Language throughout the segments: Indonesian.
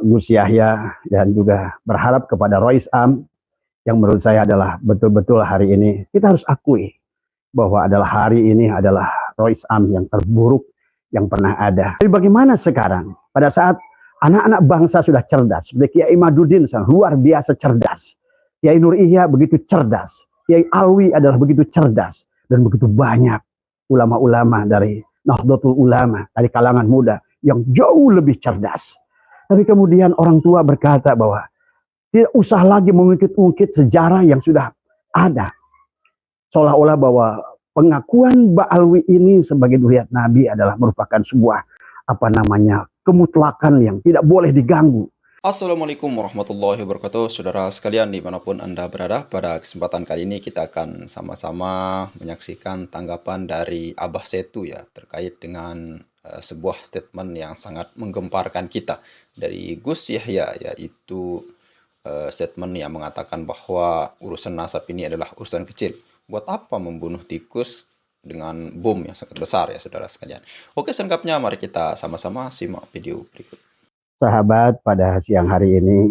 Gus Yahya dan juga berharap kepada Rois Am yang menurut saya adalah betul-betul hari ini kita harus akui bahwa hari ini adalah Rois Am yang terburuk yang pernah ada. Tapi bagaimana sekarang pada saat anak-anak bangsa sudah cerdas, seperti Kiai Imaduddin luar biasa cerdas, Kiai Nur Ihya begitu cerdas, Kiai Alwi adalah begitu cerdas, dan begitu banyak ulama-ulama dari Nahdlatul Ulama, dari kalangan muda yang jauh lebih cerdas. Tapi kemudian orang tua berkata bahwa tidak usah lagi mengungkit-ungkit sejarah yang sudah ada. Seolah-olah bahwa pengakuan Mbak Alwi ini sebagai zuriat Nabi adalah merupakan sebuah kemutlakan yang tidak boleh diganggu. Assalamualaikum warahmatullahi wabarakatuh, saudara sekalian dimanapun Anda berada. Pada kesempatan kali ini kita akan sama-sama menyaksikan tanggapan dari Abah Setu ya terkait dengan sebuah statement yang sangat menggemparkan kita dari Gus Yahya, yaitu statement yang mengatakan bahwa urusan nasab ini adalah urusan kecil. Buat apa membunuh tikus dengan bom yang sangat besar ya saudara sekalian. Oke, selengkapnya mari kita sama-sama simak video berikut. Sahabat, pada siang hari ini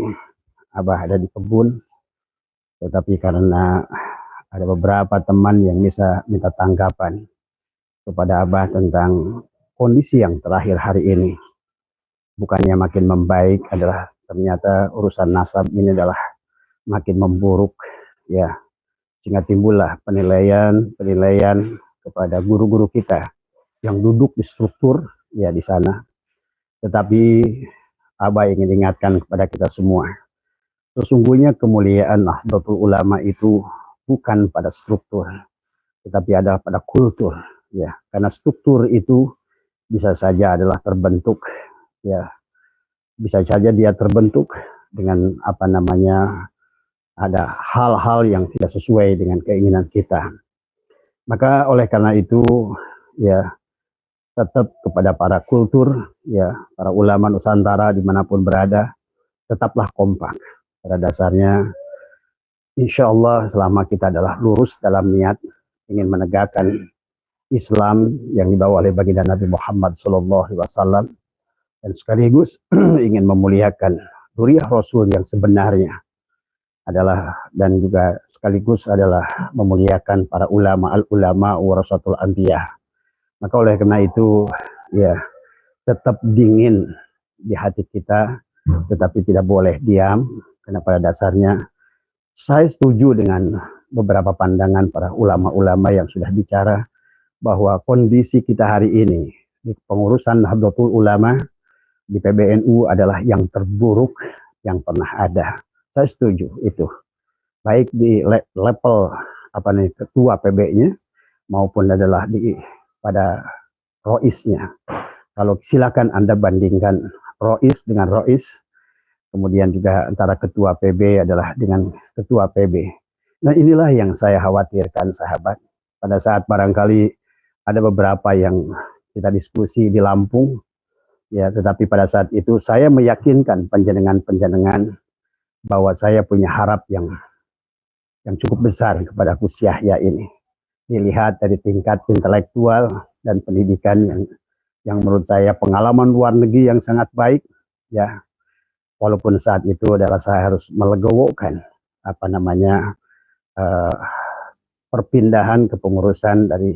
Abah ada di kebun, tetapi karena ada beberapa teman yang bisa minta tanggapan kepada Abah tentang kondisi yang terakhir hari ini. Bukannya makin membaik, adalah ternyata urusan nasab ini adalah makin memburuk ya, sehingga timbullah penilaian kepada guru-guru kita yang duduk di struktur ya di sana. Tetapi Abah ingin ingatkan kepada kita semua, sesungguhnya kemuliaan Nahdlatul Ulama itu bukan pada struktur, tetapi ada pada kultur ya. Karena struktur itu bisa saja adalah terbentuk ya, bisa saja dia terbentuk dengan ada hal-hal yang tidak sesuai dengan keinginan kita. Maka oleh karena itu ya, tetap kepada para kultur ya, para ulama Nusantara dimanapun berada, tetaplah kompak. Pada dasarnya insya Allah selama kita adalah lurus dalam niat ingin menegakkan Islam yang dibawa oleh baginda Nabi Muhammad SAW, dan sekaligus ingin memuliakan zuriyah Rasul yang sebenarnya adalah, dan juga sekaligus adalah memuliakan para ulama, al-ulama warasatul anbiya. Maka oleh karena itu ya, tetap dingin di hati kita, tetapi tidak boleh diam, karena pada dasarnya saya setuju dengan beberapa pandangan para ulama-ulama yang sudah bicara bahwa kondisi kita hari ini di pengurusan Nahdlatul Ulama di PBNU adalah yang terburuk yang pernah ada. Saya setuju itu, baik di level ketua PB-nya maupun adalah pada roisnya. Kalau silakan Anda bandingkan rois dengan rois, kemudian juga antara ketua PB adalah dengan ketua PB. Nah inilah yang saya khawatirkan sahabat, pada saat barangkali ada beberapa yang kita diskusi di Lampung ya, tetapi pada saat itu saya meyakinkan penjenengan bahwa saya punya harap yang cukup besar kepada Gus Yahya ini. Dilihat dari tingkat intelektual dan pendidikan yang menurut saya pengalaman luar negeri yang sangat baik ya, walaupun saat itu adalah saya harus melegowokan perpindahan kepengurusan dari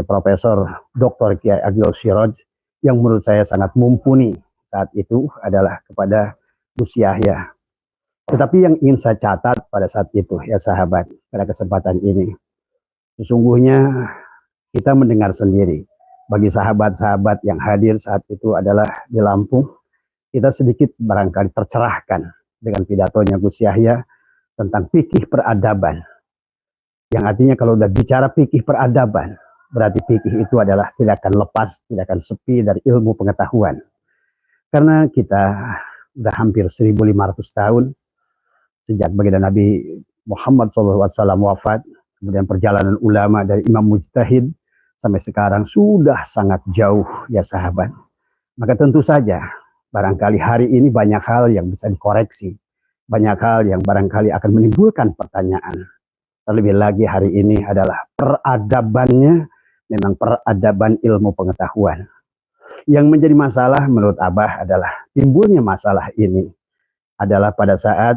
Profesor Dr. Kiai Agil Siraj yang menurut saya sangat mumpuni saat itu adalah kepada Gus Yahya. Tetapi yang ingin saya catat pada saat itu ya sahabat, pada kesempatan ini, sesungguhnya kita mendengar sendiri, bagi sahabat-sahabat yang hadir saat itu adalah di Lampung, kita sedikit barangkali tercerahkan dengan pidatonya Gus Yahya tentang fikih peradaban. Yang artinya kalau udah bicara fikih peradaban, berarti fikih itu adalah tidak akan lepas, tidak akan sepi dari ilmu pengetahuan. Karena kita udah hampir 1500 tahun sejak baginda Nabi Muhammad SAW wafat, kemudian perjalanan ulama dari Imam Mujtahid sampai sekarang sudah sangat jauh ya sahabat. Maka tentu saja barangkali hari ini banyak hal yang bisa dikoreksi, banyak hal yang barangkali akan menimbulkan pertanyaan. Terlebih lagi hari ini adalah peradabannya memang peradaban ilmu pengetahuan. Yang menjadi masalah menurut Abah adalah timbulnya masalah ini adalah pada saat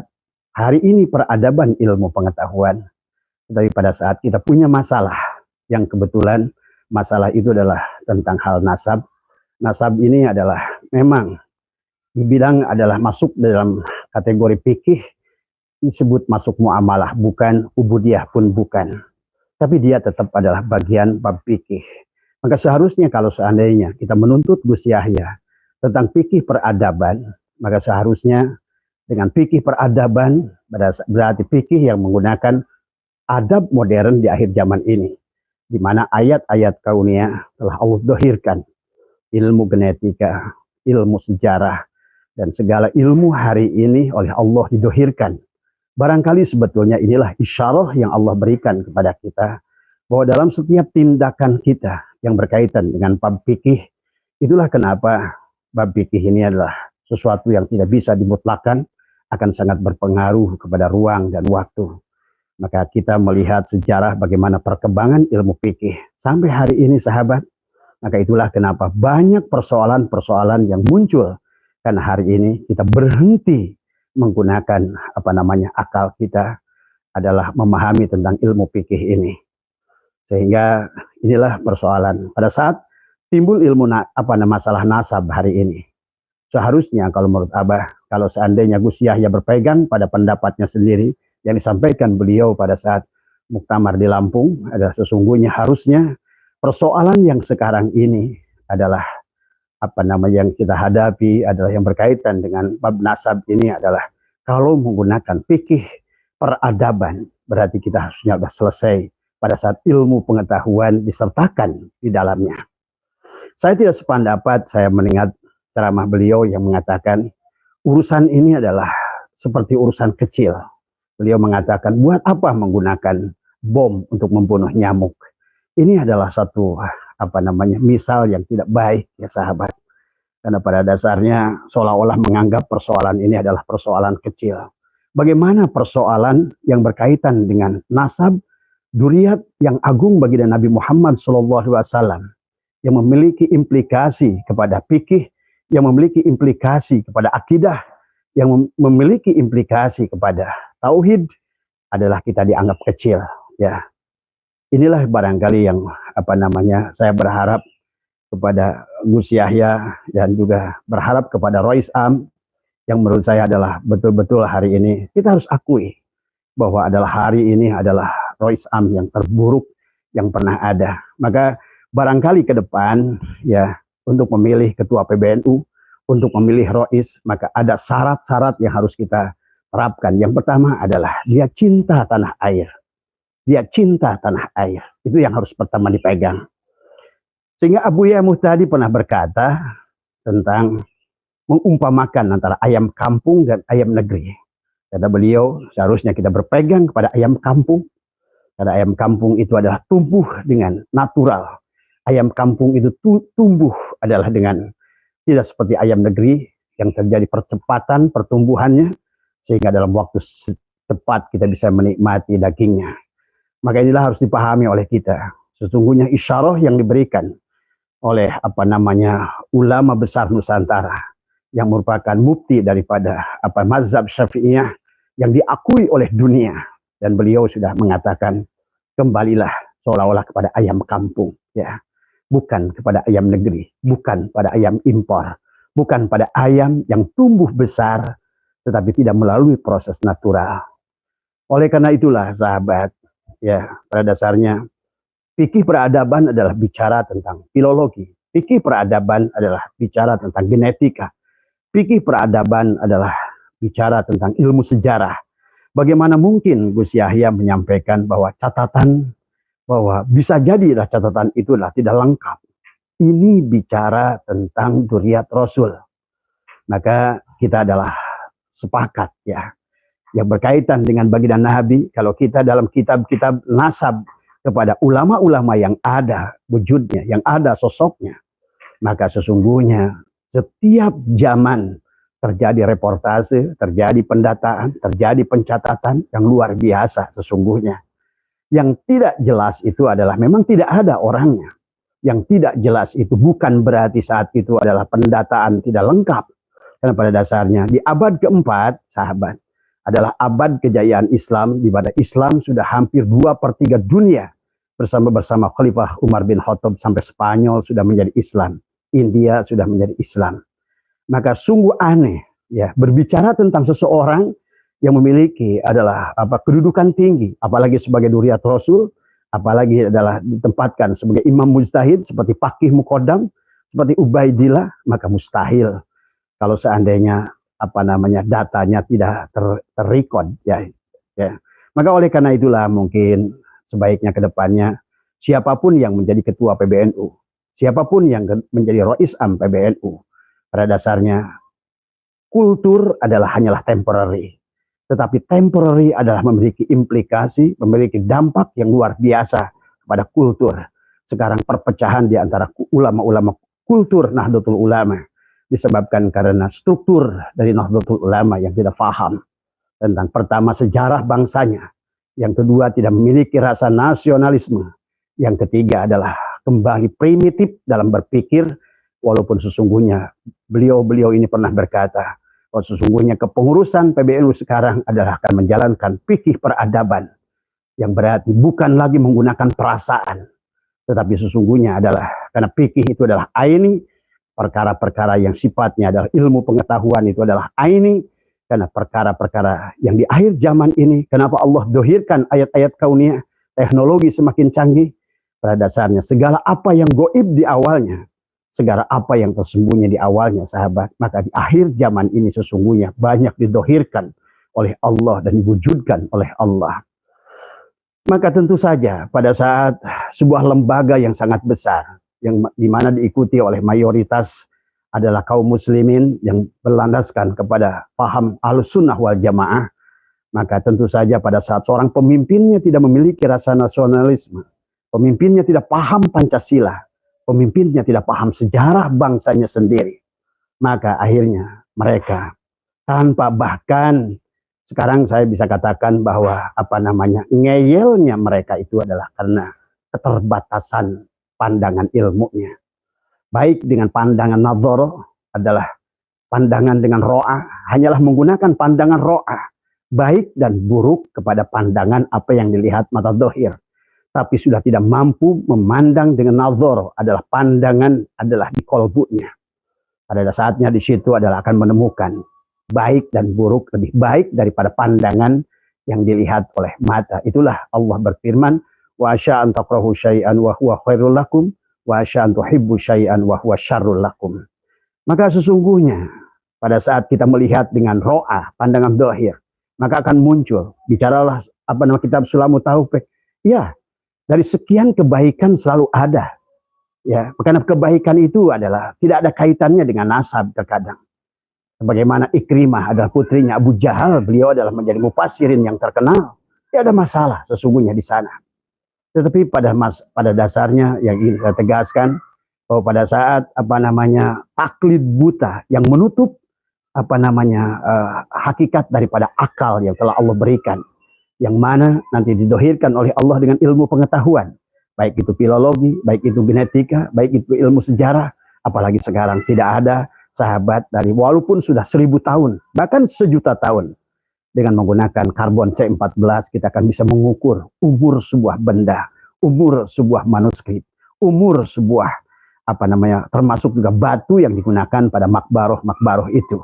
hari ini peradaban ilmu pengetahuan, tetapi pada saat kita punya masalah yang kebetulan masalah itu adalah tentang hal nasab. Nasab ini adalah memang dibilang adalah masuk dalam kategori fikih, disebut masuk muamalah, bukan ubudiyah pun bukan. Tapi dia tetap adalah bagian bab fikih. Maka seharusnya kalau seandainya kita menuntut Gus Yahya tentang fikih peradaban, maka seharusnya dengan fikih peradaban berarti fikih yang menggunakan adab modern di akhir zaman ini, di mana ayat-ayat kauniyah telah Allah dohirkan, ilmu genetika, ilmu sejarah, dan segala ilmu hari ini oleh Allah didohirkan. Barangkali sebetulnya inilah isyarah yang Allah berikan kepada kita, bahwa dalam setiap tindakan kita yang berkaitan dengan bab fikih, itulah kenapa bab fikih ini adalah sesuatu yang tidak bisa dimutlakan, akan sangat berpengaruh kepada ruang dan waktu. Maka kita melihat sejarah bagaimana perkembangan ilmu fikih sampai hari ini sahabat, maka itulah kenapa banyak persoalan-persoalan yang muncul, karena hari ini kita berhenti menggunakan akal kita adalah memahami tentang ilmu fikih ini. Sehingga inilah persoalan pada saat timbul ilmu masalah nasab hari ini. Seharusnya kalau menurut Abah, kalau seandainya Gus Yahya berpegang pada pendapatnya sendiri yang disampaikan beliau pada saat muktamar di Lampung, adalah sesungguhnya harusnya persoalan yang sekarang ini adalah yang kita hadapi adalah yang berkaitan dengan bab nasab ini adalah kalau menggunakan fikih peradaban, berarti kita harusnya sudah selesai pada saat ilmu pengetahuan disertakan di dalamnya. Saya tidak sependapat, saya mengingat ceramah beliau yang mengatakan urusan ini adalah seperti urusan kecil. Beliau mengatakan, buat apa menggunakan bom untuk membunuh nyamuk? Ini adalah satu misal yang tidak baik ya sahabat. Karena pada dasarnya seolah-olah menganggap persoalan ini adalah persoalan kecil. Bagaimana persoalan yang berkaitan dengan nasab duriat yang agung bagi Nabi Muhammad SAW, yang memiliki implikasi kepada fikih, yang memiliki implikasi kepada akidah, yang memiliki implikasi kepada tauhid, adalah kita dianggap kecil ya. Inilah barangkali yang saya berharap kepada Gus Yahya dan juga berharap kepada Rois Am, yang menurut saya adalah betul-betul hari ini kita harus akui bahwa adalah hari ini adalah Rois Am yang terburuk yang pernah ada. Maka barangkali ke depan ya, untuk memilih ketua PBNU, untuk memilih Rois, maka ada syarat-syarat yang harus kita terapkan. Yang pertama adalah dia cinta tanah air. Dia cinta tanah air. Itu yang harus pertama dipegang. Sehingga Abu Yahya Muhtadi pernah berkata tentang mengumpamakan antara ayam kampung dan ayam negeri. Kata beliau, seharusnya kita berpegang kepada ayam kampung. Karena ayam kampung itu adalah tumbuh dengan natural. Ayam kampung itu tumbuh adalah dengan tidak seperti ayam negeri yang terjadi percepatan pertumbuhannya, sehingga dalam waktu cepat kita bisa menikmati dagingnya. Maka inilah harus dipahami oleh kita. Sesungguhnya isyarah yang diberikan oleh ulama besar Nusantara yang merupakan mufti daripada mazhab Syafi'iyah yang diakui oleh dunia, dan beliau sudah mengatakan kembalilah seolah-olah kepada ayam kampung ya, bukan kepada ayam negeri, bukan pada ayam impor, bukan pada ayam yang tumbuh besar tetapi tidak melalui proses natural. Oleh karena itulah sahabat ya, pada dasarnya fikih peradaban adalah bicara tentang filologi. Fikih peradaban adalah bicara tentang genetika. Fikih peradaban adalah bicara tentang ilmu sejarah. Bagaimana mungkin Gus Yahya menyampaikan bahwa catatan, bahwa bisa jadilah catatan itulah tidak lengkap. Ini bicara tentang duriat Rasul. Maka kita adalah sepakat ya, yang berkaitan dengan baginda Nabi. Kalau kita dalam kitab-kitab nasab kepada ulama-ulama yang ada wujudnya, yang ada sosoknya, maka sesungguhnya setiap zaman terjadi reportase, terjadi pendataan, terjadi pencatatan yang luar biasa sesungguhnya. Yang tidak jelas itu adalah memang tidak ada orangnya. yang tidak jelas itu bukan berarti saat itu adalah pendataan tidak lengkap. Karena pada dasarnya di abad keempat, sahabat, adalah abad kejayaan Islam, di mana Islam sudah hampir 2/3 dunia bersama Khalifah Umar bin Khattab, sampai Spanyol sudah menjadi Islam, India sudah menjadi Islam. Maka sungguh aneh ya berbicara tentang seseorang yang memiliki adalah kedudukan tinggi, apalagi sebagai duriat Rasul, apalagi adalah ditempatkan sebagai imam mujtahid seperti Faqih Muqaddam, seperti Ubaidillah, maka mustahil kalau seandainya datanya tidak terrecord ya. Maka oleh karena itulah mungkin sebaiknya ke depannya siapapun yang menjadi ketua PBNU, siapapun yang menjadi Rois Am PBNU, pada dasarnya kultur hanyalah temporary. Tetapi temporary adalah memiliki implikasi, memiliki dampak yang luar biasa kepada kultur. Sekarang perpecahan di antara ulama-ulama kultur Nahdlatul Ulama disebabkan karena struktur dari Nahdlatul Ulama yang tidak paham tentang pertama sejarah bangsanya, yang kedua tidak memiliki rasa nasionalisme, yang ketiga adalah kembali primitif dalam berpikir, walaupun sesungguhnya beliau ini pernah berkata bahwa sesungguhnya kepengurusan PBNU sekarang adalah akan menjalankan fikih peradaban, yang berarti bukan lagi menggunakan perasaan, tetapi sesungguhnya adalah karena fikih itu adalah aini, perkara-perkara yang sifatnya adalah ilmu pengetahuan itu adalah aini, karena perkara-perkara yang di akhir zaman ini, kenapa Allah dohirkan ayat-ayat kauniyah, teknologi semakin canggih, pada dasarnya segala apa yang goib di awalnya, segala apa yang tersembunyi di awalnya, sahabat, maka di akhir zaman ini sesungguhnya banyak didohirkan oleh Allah dan diwujudkan oleh Allah. Maka tentu saja pada saat sebuah lembaga yang sangat besar, yang dimana diikuti oleh mayoritas adalah kaum muslimin yang berlandaskan kepada paham Ahlussunnah wal Jamaah, maka tentu saja pada saat seorang pemimpinnya tidak memiliki rasa nasionalisme, pemimpinnya tidak paham Pancasila, pemimpinnya tidak paham sejarah bangsanya sendiri, maka akhirnya mereka tanpa, bahkan sekarang saya bisa katakan bahwa ngeyelnya mereka itu adalah karena keterbatasan pandangan ilmunya. Baik dengan pandangan nadhar adalah pandangan dengan ro'ah, hanyalah menggunakan pandangan ro'ah, baik dan buruk kepada pandangan apa yang dilihat mata dohir, tapi sudah tidak mampu memandang dengan nadhar, adalah pandangan adalah di kolbunya. Pada saatnya di situ adalah akan menemukan baik dan buruk lebih baik daripada pandangan yang dilihat oleh mata. Itulah Allah berfirman, wa asya'an takrahu syai'an wa huwa khairul lakum wa asya'an tuhibbu syai'an wa huwa syarrul lakum. Maka sesungguhnya pada saat kita melihat dengan ro'ah, pandangan dohir, maka akan muncul, bicaralah kitab Sulamut Taufiq, ya, dari sekian kebaikan selalu ada, ya, karena kebaikan itu adalah tidak ada kaitannya dengan nasab terkadang. Bagaimana Ikrimah adalah putrinya Abu Jahal, beliau adalah menjadi mufassirin yang terkenal, tidak ada masalah sesungguhnya di sana. Tetapi pada dasarnya yang ingin saya tegaskan bahwa pada saat taklid buta yang menutup hakikat daripada akal yang telah Allah berikan, yang mana nanti didohirkan oleh Allah dengan ilmu pengetahuan, baik itu filologi, baik itu genetika, baik itu ilmu sejarah, apalagi sekarang tidak ada sahabat dari walaupun sudah 1000 tahun, bahkan 1.000.000 tahun, dengan menggunakan karbon C14 kita akan bisa mengukur umur sebuah benda, umur sebuah manuskrip, umur sebuah termasuk juga batu yang digunakan pada makbaroh itu.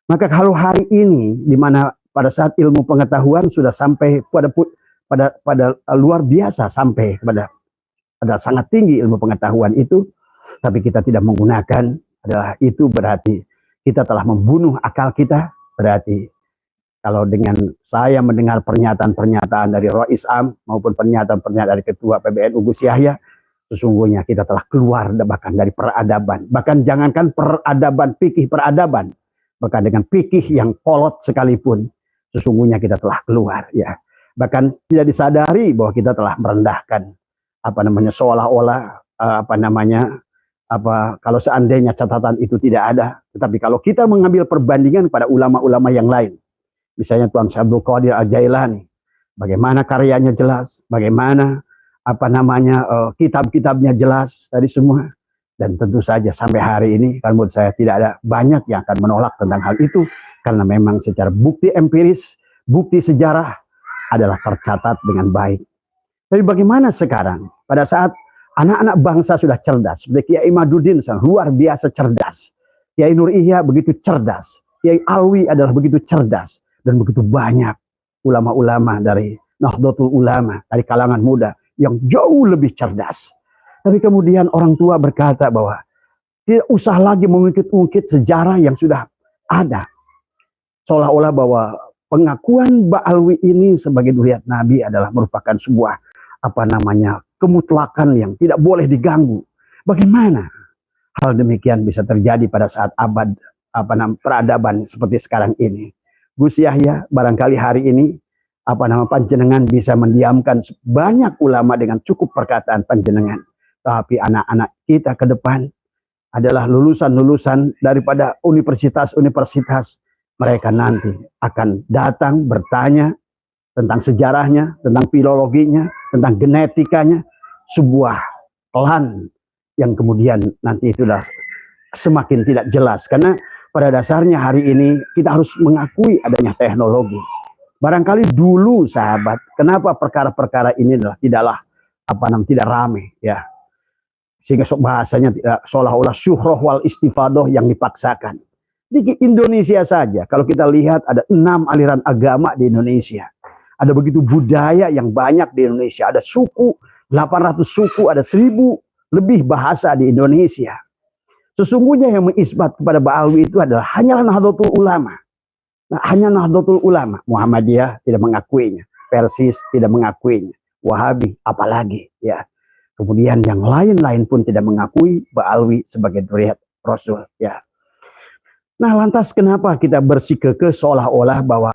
Maka kalau hari ini di mana pada saat ilmu pengetahuan sudah sampai pada luar biasa, sampai pada sangat tinggi ilmu pengetahuan itu, tapi kita tidak menggunakan, adalah itu berarti kita telah membunuh akal kita. Berarti kalau dengan saya mendengar pernyataan-pernyataan dari Rois Am maupun pernyataan-pernyataan dari Ketua PBNU Gus Yahya, sesungguhnya kita telah keluar bahkan dari peradaban. Bahkan jangankan peradaban, fikih peradaban, bahkan dengan fikih yang kolot sekalipun, sesungguhnya kita telah keluar, ya. Bahkan tidak disadari bahwa kita telah merendahkan seolah-olah kalau seandainya catatan itu tidak ada. Tetapi kalau kita mengambil perbandingan pada ulama-ulama yang lain, misalnya Tuan Syekh Abdul Qadir Al-Jailani, bagaimana karyanya jelas, bagaimana kitab-kitabnya jelas dari semua. Dan tentu saja sampai hari ini kalau menurut saya tidak ada banyak yang akan menolak tentang hal itu, karena memang secara bukti empiris, bukti sejarah adalah tercatat dengan baik. Tapi bagaimana sekarang pada saat anak-anak bangsa sudah cerdas, seperti Kiai Imaduddin luar biasa cerdas, Kiai Nur Ihya begitu cerdas, Kiai Alwi adalah begitu cerdas, dan begitu banyak ulama-ulama dari Nahdlatul Ulama, dari kalangan muda yang jauh lebih cerdas. Tapi kemudian orang tua berkata bahwa tidak usah lagi mengungkit-ungkit sejarah yang sudah ada. Seolah-olah bahwa pengakuan Ba'alwi ini sebagai zuriat Nabi adalah merupakan sebuah kemutlakan yang tidak boleh diganggu. Bagaimana hal demikian bisa terjadi pada saat peradaban seperti sekarang ini? Gus Yahya, barangkali hari ini panjenengan bisa mendiamkan banyak ulama dengan cukup perkataan panjenengan. Tapi anak-anak kita ke depan adalah lulusan-lulusan daripada universitas-universitas. Mereka nanti akan datang bertanya tentang sejarahnya, tentang filologinya, tentang genetikanya, sebuah klan yang kemudian nanti itulah semakin tidak jelas. Karena pada dasarnya hari ini kita harus mengakui adanya teknologi. Barangkali dulu sahabat, kenapa perkara-perkara ini tidaklah tidak ramai ya. Sehingga bahasanya seolah-olah syuhroh wal istifadoh yang dipaksakan. Di Indonesia saja, kalau kita lihat ada 6 aliran agama di Indonesia. Ada begitu budaya yang banyak di Indonesia. Ada suku, 800 suku, ada 1000 lebih bahasa di Indonesia. Sesungguhnya yang mengisbat kepada Ba'alwi itu adalah hanyalah Nahdlatul Ulama. Nah, hanya Nahdlatul Ulama. Muhammadiyah tidak mengakuinya. Persis tidak mengakuinya. Wahabi apalagi ya. Kemudian yang lain-lain pun tidak mengakui Ba'alwi sebagai zuriat Rasul ya. Nah, lantas kenapa kita bersikukuh seolah-olah bahwa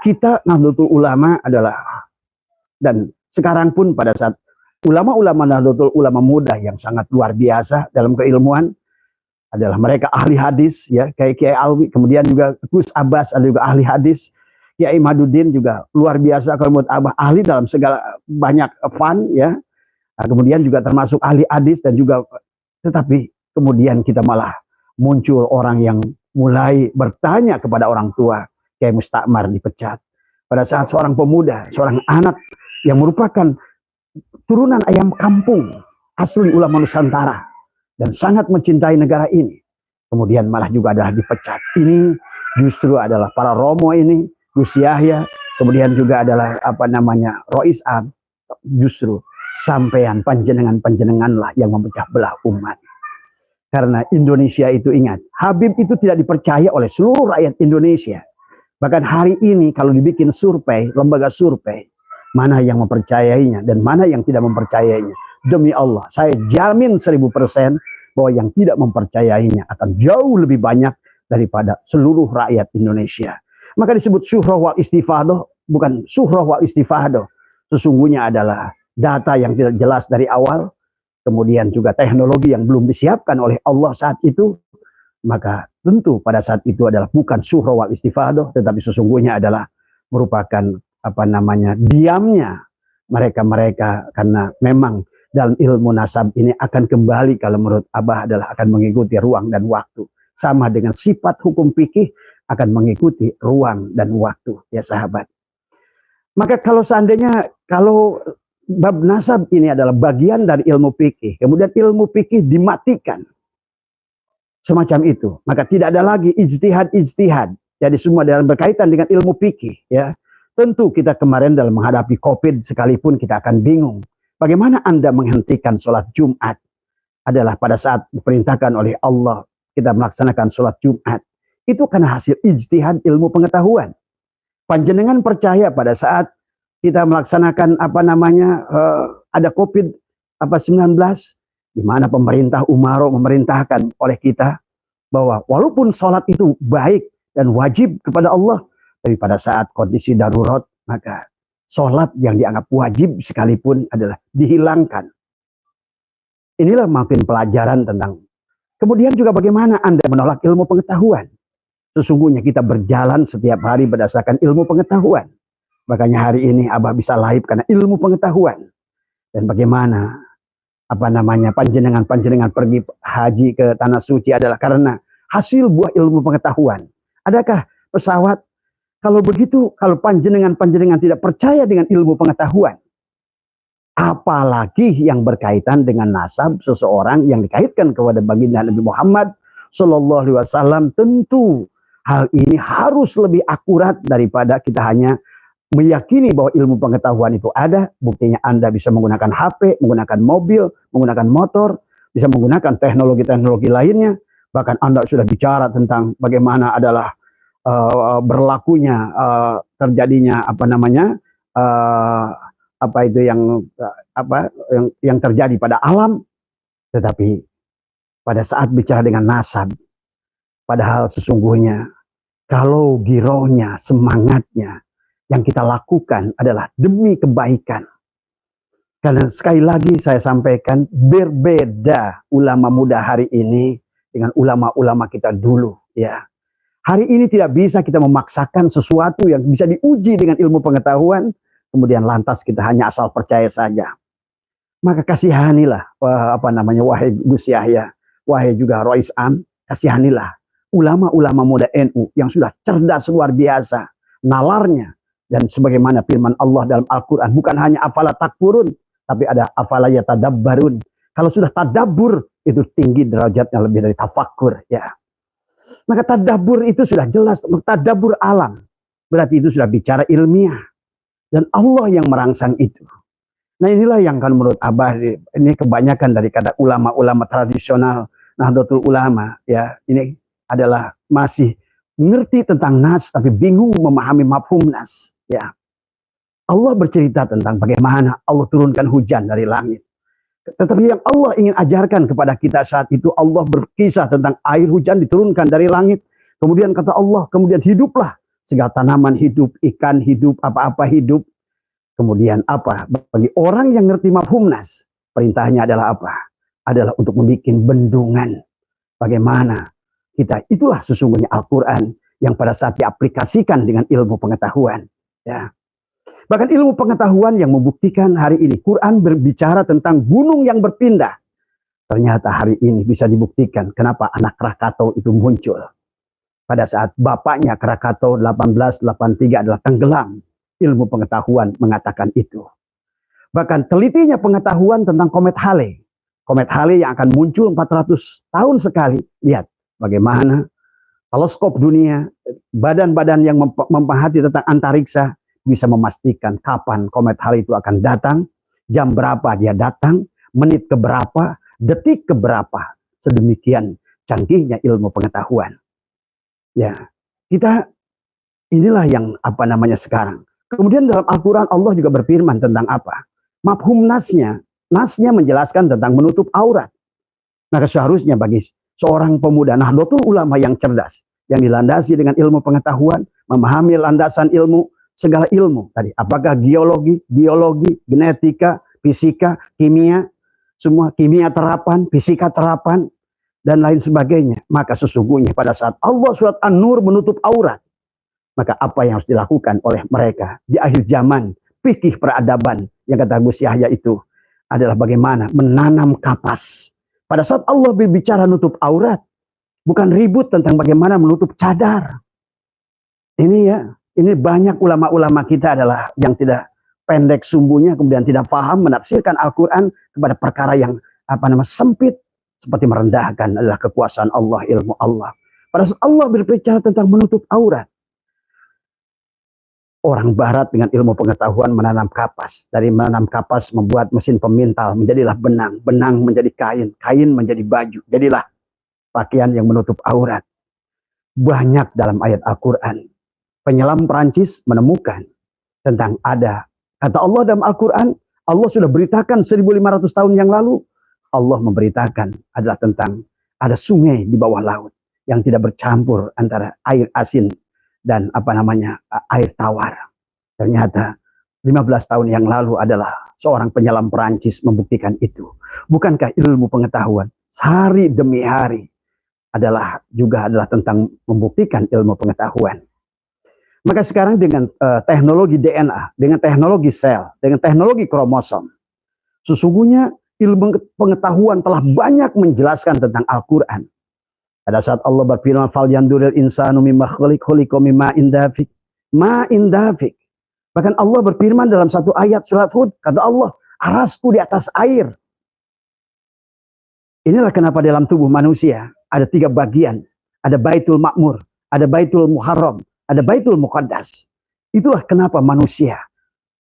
kita Nahdlatul Ulama adalah, dan sekarang pun pada saat ulama-ulama Nahdlatul Ulama muda yang sangat luar biasa dalam keilmuan adalah mereka ahli hadis ya, kayak Kiai Alwi, kemudian juga Gus Abbas ada juga ahli hadis, Kiai Imaduddin juga luar biasa kalau menurut Abah ahli dalam segala banyak fan ya. Nah, kemudian juga termasuk ahli hadis dan juga, tetapi kemudian kita malah muncul orang yang mulai bertanya kepada orang tua. Kiai Mustakmar dipecat pada saat seorang pemuda, seorang anak yang merupakan turunan ayam kampung asli ulama Nusantara dan sangat mencintai negara ini, kemudian malah juga adalah dipecat. Ini justru adalah para Romo ini, Gus Yahya, kemudian juga adalah Rois Am, justru sampean panjenengan-panjenenganlah yang memecah belah umat. Karena Indonesia itu, ingat, Habib itu tidak dipercaya oleh seluruh rakyat Indonesia. Bahkan hari ini kalau dibikin survei, lembaga survei, mana yang mempercayainya dan mana yang tidak mempercayainya. Demi Allah, saya jamin 1000% bahwa yang tidak mempercayainya akan jauh lebih banyak daripada seluruh rakyat Indonesia. Maka disebut syuhroh wal istifadoh, bukan syuhroh wal istifadoh. Sesungguhnya adalah data yang tidak jelas dari awal, kemudian juga teknologi yang belum disiapkan oleh Allah saat itu, maka tentu pada saat itu adalah bukan syuhroh wal istifadoh, tetapi sesungguhnya adalah merupakan diamnya mereka-mereka, karena memang dalam ilmu nasab ini akan kembali, kalau menurut Abah adalah akan mengikuti ruang dan waktu. Sama dengan sifat hukum fikih akan mengikuti ruang dan waktu ya sahabat. Maka kalau seandainya kalau bab nasab ini adalah bagian dari ilmu fikih, kemudian ilmu fikih dimatikan semacam itu, maka tidak ada lagi ijtihad. Jadi semua dalam berkaitan dengan ilmu fikih ya. Tentu kita kemarin dalam menghadapi Covid sekalipun kita akan bingung. Bagaimana Anda menghentikan sholat Jumat? Adalah pada saat diperintahkan oleh Allah kita melaksanakan sholat Jumat. Itu karena hasil ijtihad ilmu pengetahuan. Panjenengan percaya pada saat kita melaksanakan ada Covid-19, di mana pemerintah Umaro memerintahkan oleh kita bahwa walaupun sholat itu baik dan wajib kepada Allah, tapi pada saat kondisi darurat maka sholat yang dianggap wajib sekalipun adalah dihilangkan. Inilah makin pelajaran tentang. Kemudian juga bagaimana Anda menolak ilmu pengetahuan. Sesungguhnya kita berjalan setiap hari berdasarkan ilmu pengetahuan. Makanya hari ini Abah bisa live karena ilmu pengetahuan. Dan bagaimana panjenengan pergi haji ke tanah suci adalah karena hasil buah ilmu pengetahuan. Adakah pesawat? Kalau begitu, kalau panjenengan tidak percaya dengan ilmu pengetahuan, apalagi yang berkaitan dengan nasab seseorang yang dikaitkan kepada baginda Nabi Muhammad Shallallahu Alaihi Wasallam, tentu hal ini harus lebih akurat daripada kita hanya meyakini bahwa ilmu pengetahuan itu ada. Buktinya Anda bisa menggunakan HP, menggunakan mobil, menggunakan motor, bisa menggunakan teknologi-teknologi lainnya. Bahkan Anda sudah bicara tentang bagaimana adalah berlakunya terjadinya yang terjadi pada alam. Tetapi pada saat bicara dengan nasab, padahal sesungguhnya kalau girohnya, semangatnya yang kita lakukan adalah demi kebaikan. Karena sekali lagi saya sampaikan, berbeda ulama muda hari ini dengan ulama-ulama kita dulu, ya. Hari ini tidak bisa kita memaksakan sesuatu yang bisa diuji dengan ilmu pengetahuan, kemudian lantas kita hanya asal percaya saja. Maka kasihanilah, wahai Gus Yahya, wahai juga Rois Am, kasihanilah ulama-ulama muda NU yang sudah cerdas luar biasa, nalarnya. Dan sebagaimana firman Allah dalam Al-Quran, bukan hanya afala takfurun, tapi ada afala yatadabbarun. Kalau sudah tadabbur, itu tinggi derajatnya lebih dari tafakkur, ya. Maka tadabbur itu sudah jelas, tadabbur alam. Berarti itu sudah bicara ilmiah. Dan Allah yang merangsang itu. Nah inilah yang kan menurut Abah, ini kebanyakan dari kata ulama-ulama tradisional, Nahdlatul Ulama, ya. Ini adalah masih mengerti tentang nas, tapi bingung memahami mafhum nas. Ya, Allah bercerita tentang bagaimana Allah turunkan hujan dari langit. Tetapi yang Allah ingin ajarkan kepada kita saat itu, Allah berkisah tentang air hujan diturunkan dari langit. Kemudian kata Allah, kemudian hiduplah segala tanaman hidup, ikan hidup, apa-apa hidup. Kemudian apa? Bagi orang yang ngerti mafhum nas, perintahnya adalah apa? Adalah untuk membuat bendungan. Bagaimana kita, itulah sesungguhnya Al-Quran yang pada saat diaplikasikan dengan ilmu pengetahuan. Ya. Bahkan ilmu pengetahuan yang membuktikan hari ini Quran berbicara tentang gunung yang berpindah. Ternyata hari ini bisa dibuktikan kenapa anak Krakatau itu muncul. Pada saat bapaknya Krakatau 1883 adalah tenggelam. Ilmu pengetahuan mengatakan itu. Bahkan telitinya pengetahuan tentang komet Halley. Komet Halley yang akan muncul 400 tahun sekali. Lihat bagaimana teleskop dunia, badan-badan yang memperhati tentang antariksa bisa memastikan kapan komet Halley itu akan datang, jam berapa dia datang, menit keberapa, detik keberapa. Sedemikian canggihnya ilmu pengetahuan. Ya, kita inilah yang sekarang. Kemudian dalam Al-Quran Allah juga berfirman tentang apa? Mafhum nasnya menjelaskan tentang menutup aurat. Maka seharusnya bagi seorang pemuda Nahdlatul Ulama yang cerdas, yang dilandasi dengan ilmu pengetahuan, memahami landasan ilmu, segala ilmu tadi, apakah geologi, biologi, genetika, fisika, kimia, semua kimia terapan, fisika terapan, dan lain sebagainya. Maka sesungguhnya pada saat Allah surat An-Nur menutup aurat, maka apa yang harus dilakukan oleh mereka di akhir zaman, fikih peradaban yang kata Gus Yahya itu adalah bagaimana menanam kapas. Pada saat Allah berbicara nutup aurat, bukan ribut tentang bagaimana menutup cadar. Ini ya, ini banyak ulama-ulama kita adalah yang tidak pendek sumbunya, kemudian tidak paham menafsirkan Al-Quran kepada perkara yang sempit, seperti merendahkan adalah kekuasaan Allah, ilmu Allah. Pada saat Allah berbicara tentang menutup aurat, orang barat dengan ilmu pengetahuan menanam kapas. Dari menanam kapas membuat mesin pemintal, menjadilah benang, benang menjadi kain, kain menjadi baju, jadilah pakaian yang menutup aurat. Banyak dalam ayat Al-Quran. Penyelam Perancis menemukan tentang ada, kata Allah dalam Al-Quran, Allah sudah beritakan 1500 tahun yang lalu, Allah memberitakan adalah tentang ada sungai di bawah laut yang tidak bercampur antara air asin dan air tawar. Ternyata 15 tahun yang lalu adalah seorang penyelam Perancis membuktikan itu. Bukankah ilmu pengetahuan hari demi hari adalah tentang membuktikan ilmu pengetahuan? Maka sekarang dengan teknologi DNA, dengan teknologi sel, dengan teknologi kromosom, Sesungguhnya ilmu pengetahuan telah banyak menjelaskan tentang Al-Quran. Pada saat Allah berfirman, "Fal yanduril insanu mimma khuliqa mimma indafik." Ma indafik. Bahkan Allah berfirman dalam satu ayat surat Hud, kata Allah, "Arasku di atas air." Inilah kenapa dalam tubuh manusia ada 3 bagian. Ada Baitul Makmur, ada Baitul Muharram, ada Baitul Muqaddas. Itulah kenapa manusia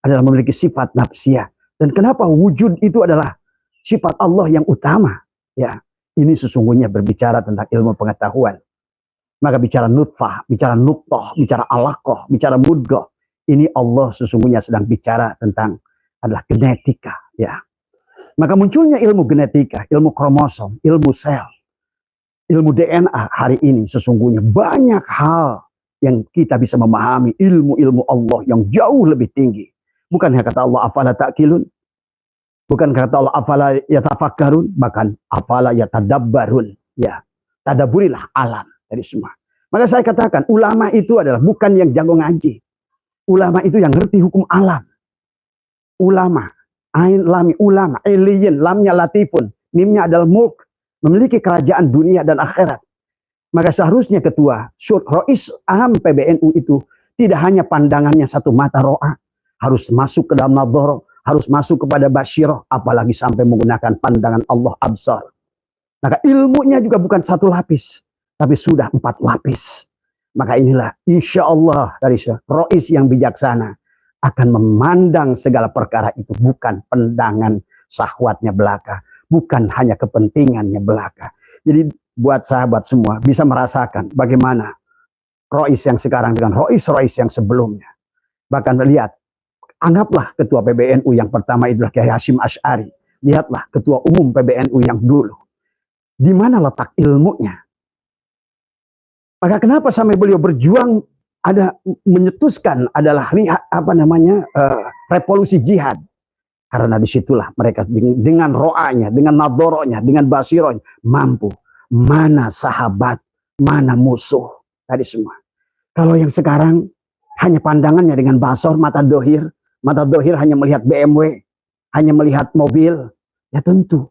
adalah memiliki sifat nafsiyah. Dan kenapa wujud itu adalah sifat Allah yang utama. Ya, ini sesungguhnya berbicara tentang ilmu pengetahuan. Maka bicara nutfah, bicara nuqtah, bicara alaqah, bicara mudghah. Ini Allah sesungguhnya sedang bicara tentang adalah genetika. Ya. Maka munculnya ilmu genetika, ilmu kromosom, ilmu sel, ilmu DNA hari ini sesungguhnya banyak hal yang kita bisa memahami ilmu-ilmu Allah yang jauh lebih tinggi. Bukan kata Allah afala ta'qilun, bukan kata Allah afala yatafakkarun, bahkan afala yatadabbarun. Ya, tadaburilah alam dari semua. Maka saya katakan ulama itu adalah bukan yang jago ngaji. Ulama itu yang ngerti hukum alam. Ulama, ain lami ulama, alien, lamnya latifun, mimnya adalah mulk, memiliki kerajaan dunia dan akhirat. Maka seharusnya ketua Rois Am PBNU itu tidak hanya pandangannya satu mata ro'a, harus masuk ke dalam nadhara, harus masuk kepada basyirah, apalagi sampai menggunakan pandangan Allah absar. Maka ilmunya juga bukan satu lapis, tapi sudah 4 lapis. Maka inilah insya Allah dari Rois yang bijaksana akan memandang segala perkara itu bukan pandangan syahwatnya belaka, bukan hanya kepentingannya belaka. Jadi buat sahabat semua bisa merasakan bagaimana Rois yang sekarang dengan Rois yang sebelumnya. Bahkan lihat, anggaplah ketua PBNU yang pertama itulah Kiai Hasyim Asy'ari. Lihatlah ketua umum PBNU yang dulu. Di mana letak ilmunya? Maka kenapa sampai beliau berjuang ada menyetuskan adalah revolusi jihad? Karena disitulah mereka dengan ro'anya, dengan nadoronya, dengan basironya mampu mana sahabat, mana musuh tadi semua. Kalau yang sekarang hanya pandangannya dengan basor, mata dohir hanya melihat BMW, hanya melihat mobil, ya tentu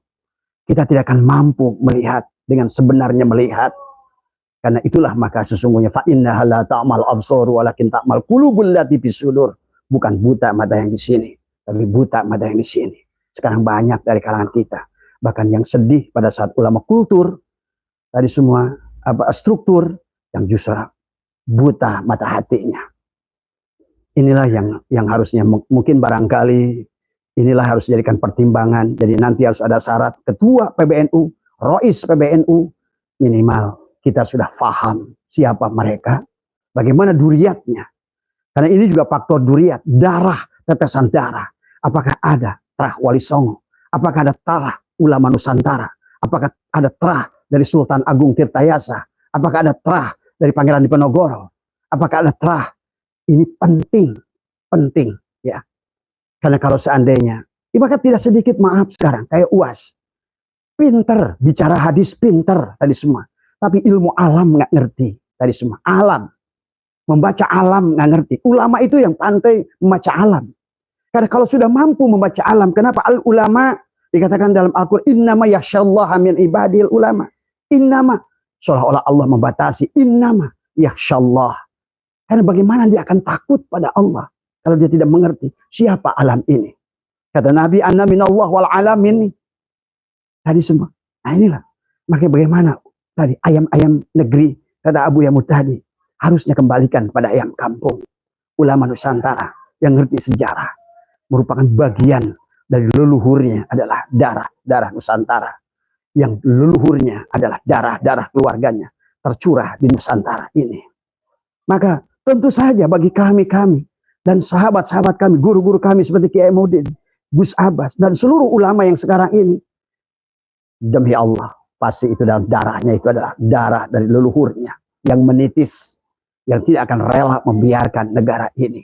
kita tidak akan mampu melihat dengan sebenarnya melihat. Karena itulah maka sesungguhnya fa innaha la ta'mal absar walakin ta'mal qulubul lati fis sudur. Bukan buta mata yang di sini, tapi buta mata yang di sini. Sekarang banyak dari kalangan kita. Bahkan yang sedih pada saat ulama kultur tadi semua struktur yang justru buta mata hatinya. Inilah yang harusnya mungkin barangkali inilah harus dijadikan pertimbangan. Jadi nanti harus ada syarat ketua PBNU, Rois PBNU, minimal kita sudah paham siapa mereka, bagaimana duriatnya. Karena ini juga faktor duriat, darah, tetesan darah. Apakah ada terah Wali Songo? Apakah ada terah ulama Nusantara? Apakah ada terah dari Sultan Agung Tirtayasa? Apakah ada terah dari Pangeran Diponegoro? Apakah ada terah? Ini penting ya. Karena kalau seandainya, maka tidak sedikit maaf sekarang kayak UAS. Pinter bicara hadis, pinter tadi semua. Tapi ilmu alam nggak ngerti tadi semua. Alam, membaca alam nggak ngerti. Ulama itu yang pandai membaca alam. Karena kalau sudah mampu membaca alam, kenapa al ulama dikatakan dalam Al-Quran innama yakhsyallaha min ibadil ulama. Innama, seolah-olah Allah membatasi innama yakhsyallah. Karena bagaimana dia akan takut pada Allah kalau dia tidak mengerti siapa alam ini. Kata Nabi, anna minallah wal alamin. Tadi semua. Nah inilah. Makanya bagaimana tadi ayam-ayam negeri, kata Abu Yamud tadi, harusnya kembalikan pada ayam kampung. Ulama Nusantara yang ngerti sejarah merupakan bagian dari leluhurnya adalah darah Nusantara. Yang leluhurnya adalah darah keluarganya tercurah di Nusantara ini. Maka tentu saja bagi kami dan sahabat-sahabat kami, guru-guru kami seperti Kiai Mudin, Gus Abbas, dan seluruh ulama yang sekarang ini, demi Allah, pasti itu dalam darahnya itu adalah darah dari leluhurnya yang menitis, yang tidak akan rela membiarkan negara ini.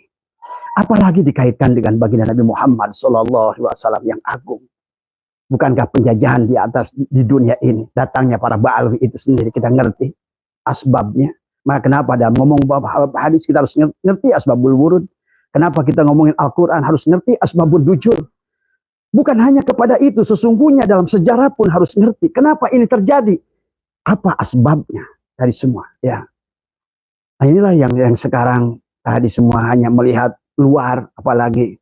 Apalagi dikaitkan dengan baginda Nabi Muhammad SAW yang agung. Bukankah penjajahan di atas di dunia ini, datangnya para Ba'alwi itu sendiri kita ngerti asbabnya. Maka kenapa dalam ngomong hadis kita harus ngerti asbabul wurud. Kenapa kita ngomongin Al-Quran harus ngerti asbabul nuzul. Bukan hanya kepada itu, sesungguhnya dalam sejarah pun harus ngerti kenapa ini terjadi, apa asbabnya dari semua. Ya, nah, inilah yang sekarang tadi semua hanya melihat luar, apalagi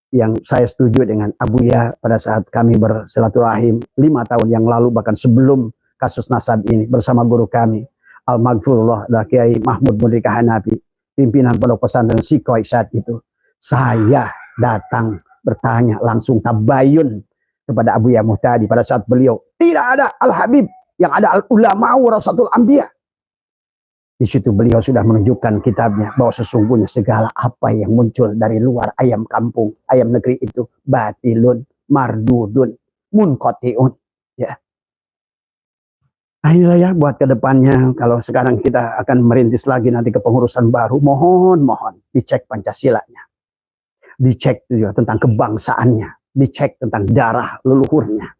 yang saya setuju dengan Abuya pada saat kami bersilaturahim 5 tahun yang lalu, bahkan sebelum kasus nasab ini, bersama guru kami Al-Maghfurullah Kiai Mahmud Mudrika Hanafi, pimpinan pondok pesantren Sikoi saat itu. Saya datang bertanya langsung tabayun kepada Abuya Muhtadi pada saat beliau tidak ada Al-Habib, yang ada Al-Ulama Warasatul Anbiya. Di situ beliau sudah menunjukkan kitabnya bahwa sesungguhnya segala apa yang muncul dari luar ayam kampung, ayam negeri itu batilun, mardudun, munqatiun. Ya. Nah, inilah ya buat kedepannya, kalau sekarang kita akan merintis lagi nanti kepengurusan baru, mohon dicek Pancasilanya, dicek juga tentang kebangsaannya, dicek tentang darah leluhurnya,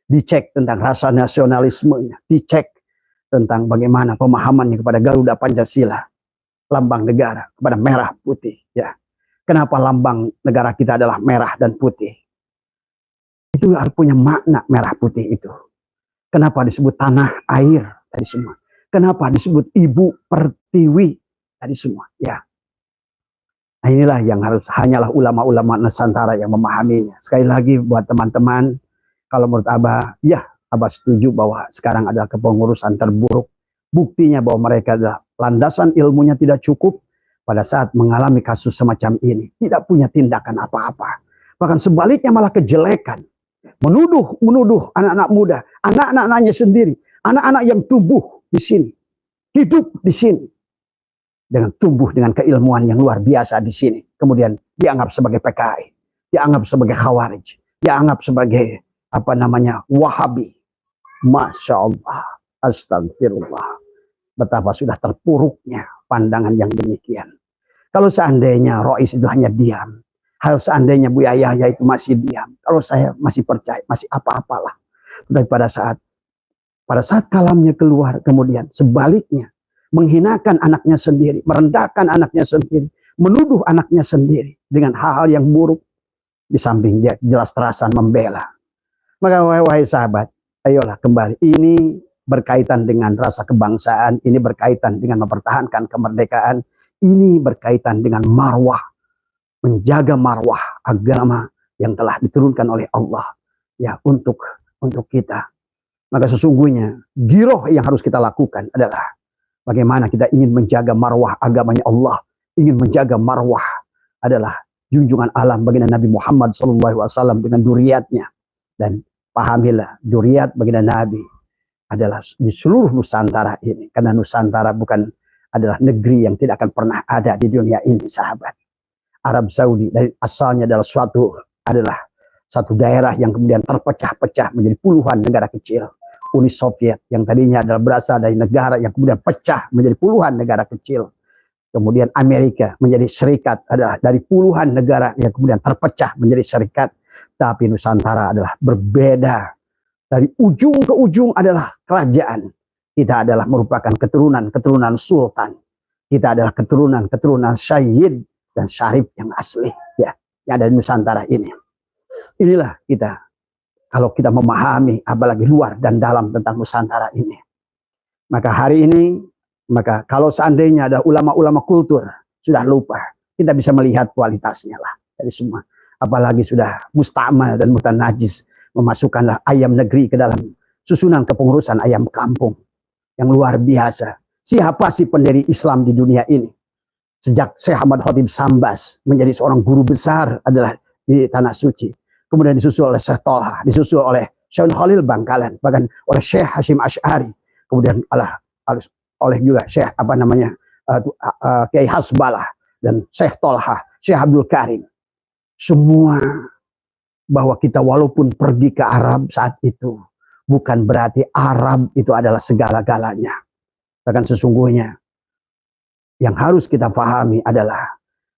dicek tentang rasa nasionalismenya, dicek tentang bagaimana pemahamannya kepada Garuda Pancasila, lambang negara, kepada merah putih. Ya, kenapa lambang negara kita adalah merah dan putih? Itu harus punya makna merah putih itu. Kenapa disebut tanah air tadi semua? Kenapa disebut ibu pertiwi tadi semua? Ya. Nah, inilah yang harus hanyalah ulama-ulama Nusantara yang memahaminya. Sekali lagi buat teman-teman, kalau menurut Abah, ya Abah setuju bahwa sekarang adalah kepengurusan terburuk. Buktinya bahwa mereka adalah landasan ilmunya tidak cukup pada saat mengalami kasus semacam ini. Tidak punya tindakan apa-apa. Bahkan sebaliknya malah kejelekan. Menuduh anak-anak muda, anak-anaknya sendiri, anak-anak yang tumbuh di sini, hidup di sini, dengan tumbuh dengan keilmuan yang luar biasa di sini, kemudian dianggap sebagai PKI, dianggap sebagai Khawarij, dianggap sebagai Wahabi. Masya Allah, astagfirullah, betapa sudah terpuruknya pandangan yang demikian. Kalau seandainya Rois itu hanya diam, kalau seandainya Buya Yahya itu masih diam, kalau saya masih percaya, masih apa-apalah. Tetapi pada saat kalamnya keluar, kemudian sebaliknya menghinakan anaknya sendiri, merendahkan anaknya sendiri, menuduh anaknya sendiri dengan hal-hal yang buruk, di samping dia jelas-terasan membela. Maka wahai sahabat, ayolah kembali. Ini berkaitan dengan rasa kebangsaan, ini berkaitan dengan mempertahankan kemerdekaan, ini berkaitan dengan marwah, menjaga marwah agama yang telah diturunkan oleh Allah ya untuk kita. Maka sesungguhnya giroh yang harus kita lakukan adalah bagaimana kita ingin menjaga marwah agamanya Allah, ingin menjaga marwah adalah junjungan alam baginda Nabi Muhammad SAW dengan duriatnya. Dan pahamilah, duriat baginda Nabi adalah di seluruh Nusantara ini. Karena Nusantara bukan adalah negeri yang tidak akan pernah ada di dunia ini, sahabat. Arab Saudi dari asalnya adalah satu daerah yang kemudian terpecah-pecah menjadi puluhan negara kecil. Uni Soviet yang tadinya adalah berasal dari negara yang kemudian pecah menjadi puluhan negara kecil. Kemudian Amerika menjadi serikat adalah dari puluhan negara yang kemudian terpecah menjadi serikat. Tapi Nusantara adalah berbeda. Dari ujung ke ujung adalah kerajaan. Kita adalah merupakan keturunan sultan. Kita adalah keturunan syahid dan syarif yang asli ya, yang ada di Nusantara ini. Inilah kita, kalau kita memahami apalagi luar dan dalam tentang Nusantara ini, maka hari ini, maka kalau seandainya ada ulama-ulama kultur sudah lupa, kita bisa melihat kualitasnya lah dari semua. Apalagi sudah musta'mal dan mutanajis, memasukkanlah ayam negeri ke dalam susunan kepengurusan ayam kampung yang luar biasa. Siapa sih pendiri Islam di dunia ini? Sejak Syekh Ahmad Khotib Sambas menjadi seorang guru besar adalah di Tanah Suci. Kemudian disusul oleh Syekh Tolha, disusul oleh Syekh Khalil Bangkalan, bahkan oleh Syekh Hashim Ash'ari. Kemudian oleh juga Syekh Kiai Hasbalah dan Syekh Tolha, Syekh Abdul Karim. Semua bahwa kita walaupun pergi ke Arab saat itu, bukan berarti Arab itu adalah segala-galanya. Bahkan sesungguhnya yang harus kita pahami adalah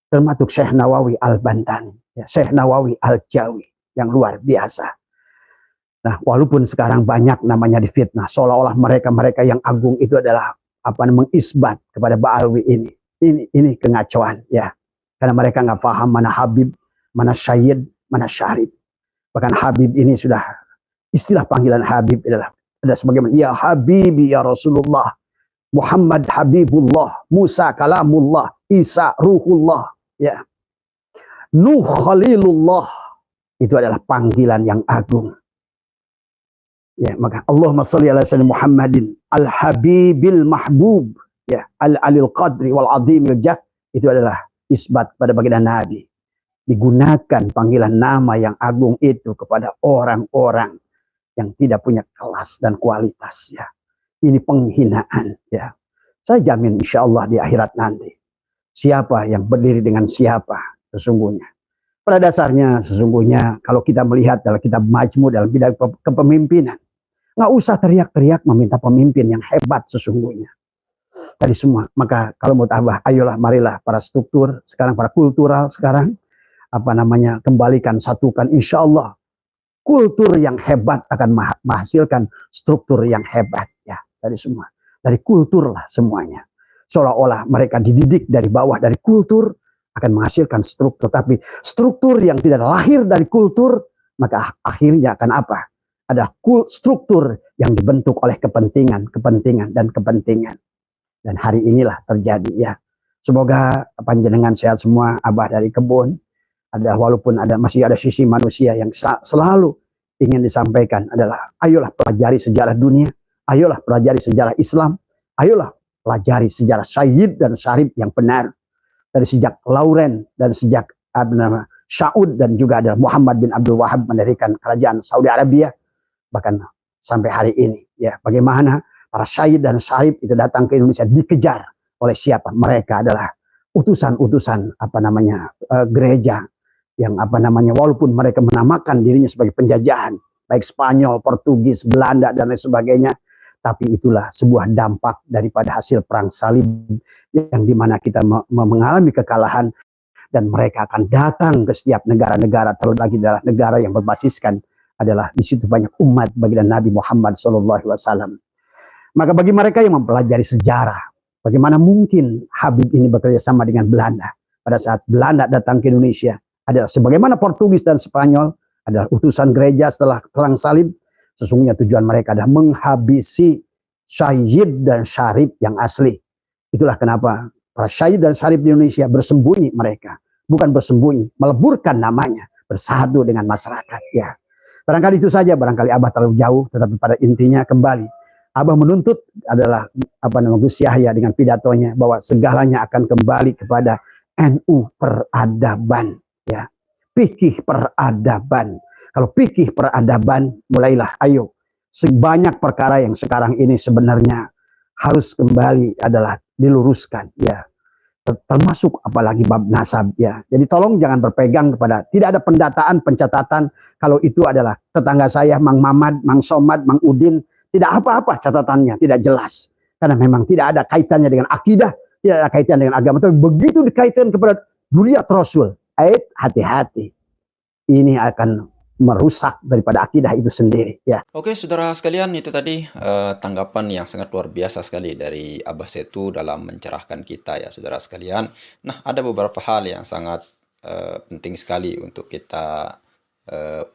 termasuk Syekh Nawawi Al-Bantani, ya, Syekh Nawawi Al-Jawi yang luar biasa. Nah, walaupun sekarang banyak namanya difitnah, seolah-olah mereka yang agung itu adalah mengisbat kepada Ba'alwi ini. Ini kengacauan ya. Karena mereka nggak paham mana Habib, mana Syahid, mana Syarif. Bahkan Habib ini sudah, istilah panggilan Habib adalah ada sebagaimana ya Habibi ya Rasulullah, Muhammad Habibullah, Musa Kalamullah, Isa Ruhullah, ya. Nuh Khalilullah, itu adalah panggilan yang agung. Ya, maka Allahumma shalli ala sayyidina Muhammadin al-habibil mahbub, ya, al-alil qadri wal azimil jah, itu adalah isbat pada baginda Nabi. Digunakan panggilan nama yang agung itu kepada orang-orang yang tidak punya kelas dan kualitas, ya. Ini penghinaan, ya. Saya jamin insya Allah di akhirat nanti, siapa yang berdiri dengan siapa sesungguhnya. Pada dasarnya sesungguhnya kalau kita melihat dalam kitab Majmu dalam bidang kepemimpinan, nggak usah teriak-teriak meminta pemimpin yang hebat sesungguhnya. Tadi semua. Maka kalau mau tambah, ayolah marilah para struktur sekarang, para kultural sekarang, kembalikan, satukan, insya Allah kultur yang hebat akan menghasilkan struktur yang hebat, ya. Dari semua, dari kultur lah semuanya. Seolah-olah mereka dididik dari bawah, dari kultur akan menghasilkan struktur. Tapi struktur yang tidak lahir dari kultur, maka akhirnya akan apa? Ada struktur yang dibentuk oleh kepentingan, dan kepentingan. Dan hari inilah terjadi, ya. Semoga panjenengan sehat semua. Abah dari kebun, ada walaupun masih ada sisi manusia yang selalu ingin disampaikan adalah ayolah pelajari sejarah dunia, ayolah pelajari sejarah Islam, ayolah pelajari sejarah Sayyid dan Syarif yang benar. Dari sejak Lauren dan sejak Saud dan juga ada Muhammad bin Abdul Wahab mendirikan kerajaan Saudi Arabia, bahkan sampai hari ini, ya, bagaimana para Sayyid dan Syarif itu datang ke Indonesia dikejar oleh siapa? Mereka adalah utusan-utusan gereja yang walaupun mereka menamakan dirinya sebagai penjajahan, baik Spanyol, Portugis, Belanda dan lain sebagainya, tapi itulah sebuah dampak daripada hasil perang salib yang dimana kita mengalami kekalahan, dan mereka akan datang ke setiap negara-negara, terlebih lagi adalah negara yang berbasiskan adalah di situ banyak umat baginda Nabi Muhammad SAW. Maka bagi mereka yang mempelajari sejarah, bagaimana mungkin Habib ini bekerja sama dengan Belanda pada saat Belanda datang ke Indonesia, adalah sebagaimana Portugis dan Spanyol adalah utusan gereja setelah perang salib. Sesungguhnya tujuan mereka adalah menghabisi Sayyid dan Syarif yang asli. Itulah kenapa para Sayyid dan Syarif di Indonesia bersembunyi mereka. Bukan bersembunyi, meleburkan namanya, bersatu dengan masyarakat, ya. Barangkali itu saja, barangkali Abah terlalu jauh, tetapi pada intinya kembali, Abah menuntut adalah Gus Yahya dengan pidatonya bahwa segalanya akan kembali kepada NU peradaban, ya. Fikih peradaban. Kalau fikih peradaban, mulailah ayo. Sebanyak perkara yang sekarang ini sebenarnya harus kembali adalah diluruskan, ya. Termasuk apalagi bab nasab, ya. Jadi tolong jangan berpegang kepada, tidak ada pendataan, pencatatan kalau itu adalah tetangga saya, Mang Mamad, Mang Somad, Mang Udin, tidak apa-apa catatannya, tidak jelas. Karena memang tidak ada kaitannya dengan akidah, tidak ada kaitannya dengan agama. Tapi begitu dikaitkan kepada Dzurriyyah Rasul, hati-hati. Ini akan merusak daripada akidah itu sendiri, ya. Oke, saudara sekalian, itu tadi tanggapan yang sangat luar biasa sekali dari Abah Setu dalam mencerahkan kita, ya, saudara sekalian. Nah, ada beberapa hal yang sangat penting sekali untuk kita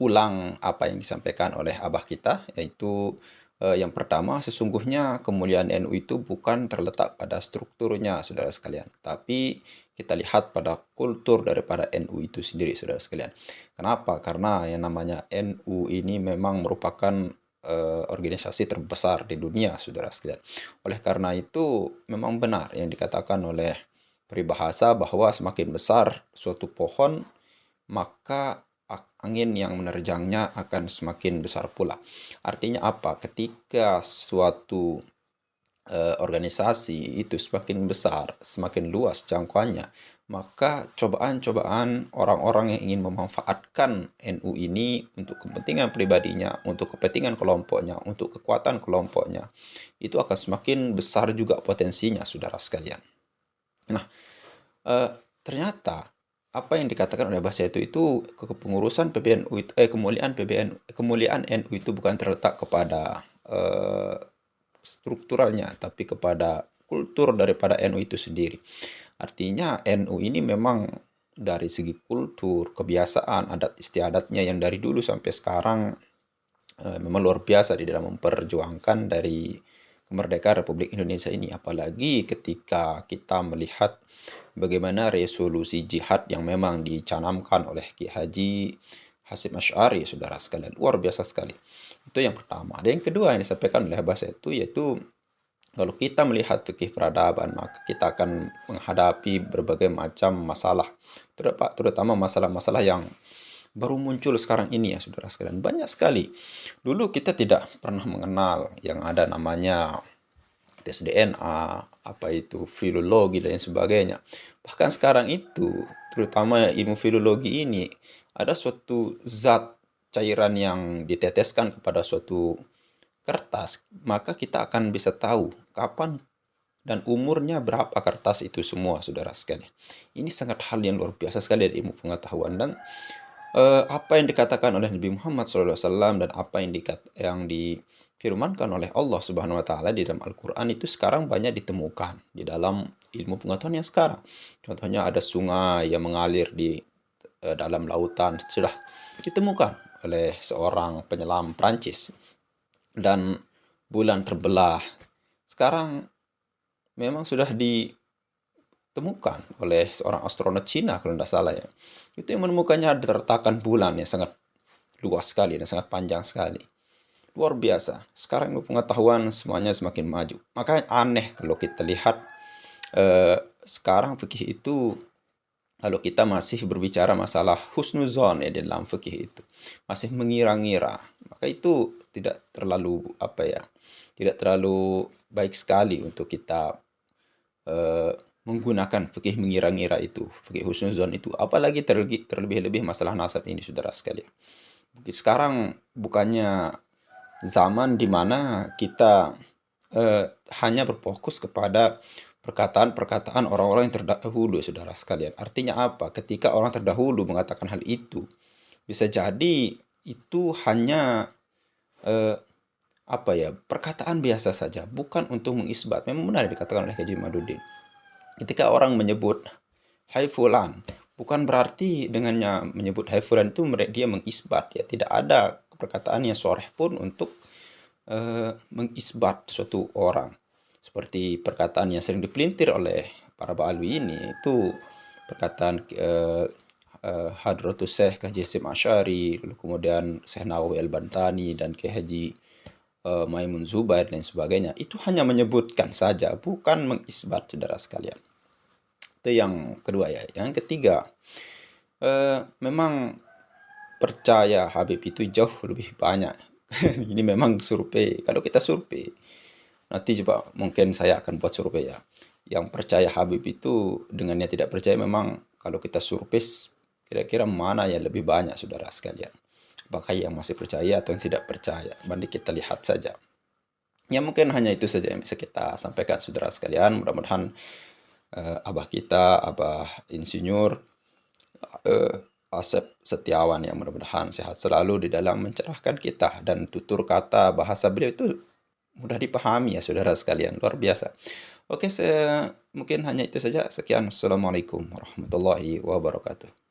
ulang apa yang disampaikan oleh Abah kita, yaitu yang pertama, sesungguhnya kemuliaan NU itu bukan terletak pada strukturnya, saudara sekalian, tapi kita lihat pada kultur daripada NU itu sendiri, saudara sekalian. Kenapa? Karena yang namanya NU ini memang merupakan organisasi terbesar di dunia, saudara sekalian. Oleh karena itu, memang benar yang dikatakan oleh peribahasa bahwa semakin besar suatu pohon, maka angin yang menerjangnya akan semakin besar pula. Artinya apa? Ketika suatu organisasi itu semakin besar, semakin luas jangkauannya, maka cobaan-cobaan orang-orang yang ingin memanfaatkan NU ini untuk kepentingan pribadinya, untuk kepentingan kelompoknya, untuk kekuatan kelompoknya, itu akan semakin besar juga potensinya, saudara sekalian. Nah, ternyata apa yang dikatakan oleh bahasa itu kepengurusan PBNU itu kemuliaan NU itu bukan terletak kepada strukturalnya, tapi kepada kultur daripada NU itu sendiri. Artinya NU ini memang dari segi kultur, kebiasaan, adat istiadatnya yang dari dulu sampai sekarang memang luar biasa di dalam memperjuangkan dari kemerdekaan Republik Indonesia ini. Apalagi ketika kita melihat bagaimana resolusi jihad yang memang dicanamkan oleh Ki Haji Hasyim Asy'ari, saudara sekalian. Luar biasa sekali. Itu yang pertama. Dan yang kedua yang disampaikan oleh Abah Setu yaitu kalau kita melihat fikih peradaban, maka kita akan menghadapi berbagai macam masalah, terutama masalah-masalah yang baru muncul sekarang ini ya saudara sekalian. Banyak sekali. Dulu kita tidak pernah mengenal yang ada namanya tes DNA, apa itu filologi dan sebagainya. Bahkan sekarang itu, terutama ilmu filologi ini, ada suatu zat cairan yang diteteskan kepada suatu kertas, maka kita akan bisa tahu kapan dan umurnya berapa kertas itu semua, saudara sekalian. Ini sangat hal yang luar biasa sekali dari ilmu pengetahuan dan apa yang dikatakan oleh Nabi Muhammad SAW dan apa yang difirmankan oleh Allah Subhanahu Wa Taala di dalam Al-Quran itu sekarang banyak ditemukan di dalam ilmu pengetahuan yang sekarang. Contohnya ada sungai yang mengalir di dalam lautan sudah ditemukan oleh seorang penyelam Prancis dan bulan terbelah sekarang memang sudah ditemukan oleh seorang astronot Cina kalau tidak salah ya. Itu yang menemukannya ada retakan bulan yang sangat luas sekali dan sangat panjang sekali. Luar biasa. Sekarang ilmu pengetahuan semuanya semakin maju. Makanya aneh kalau kita lihat sekarang fikih itu kalau kita masih berbicara masalah husnuzon ya di dalam fikih itu masih mengira-ngira, maka itu tidak terlalu tidak terlalu baik sekali untuk kita menggunakan fikih mengira-ngira itu, fikih husnuzon itu, apalagi terlebih-lebih masalah nasab ini, saudara sekalian. Sekarang bukannya zaman di mana kita hanya berfokus kepada perkataan-perkataan orang-orang yang terdahulu, saudara sekalian. Artinya apa? Ketika orang terdahulu mengatakan hal itu, bisa jadi itu hanya perkataan biasa saja, bukan untuk mengisbat. Memang benar dikatakan oleh Haji Madudin. Ketika orang menyebut hai fulan, bukan berarti dengannya menyebut hai fulan itu dia mengisbat ya. Tidak ada perkataan yang sharih pun untuk mengisbat suatu orang. Seperti perkataan yang sering dipelintir oleh para ba'alwi ini, itu perkataan Hadratus Syekh Haji Hasyim Asy'ari, lalu kemudian Syekh Nawawi Al-Bantani dan Kiai Haji Maimun Zubair dan sebagainya. Itu hanya menyebutkan saja, bukan mengisbat, saudara sekalian. Itu yang kedua ya. Yang ketiga, memang percaya Habib itu jauh lebih banyak. Ini memang survei. Kalau kita survei, nanti coba mungkin saya akan buat survei ya. Yang percaya Habib itu dengan yang tidak percaya memang kalau kita survei kira-kira mana yang lebih banyak, saudara sekalian. Apakah yang masih percaya atau yang tidak percaya. Banding kita lihat saja. Ya mungkin hanya itu saja yang bisa kita sampaikan, saudara sekalian. Mudah-mudahan abah kita, abah insinyur Asep Setiawan yang mudah-mudahan sehat selalu di dalam mencerahkan kita, dan tutur kata bahasa beliau itu mudah dipahami ya saudara sekalian, luar biasa. Oke, mungkin hanya itu saja. Sekian, assalamualaikum warahmatullahi wabarakatuh.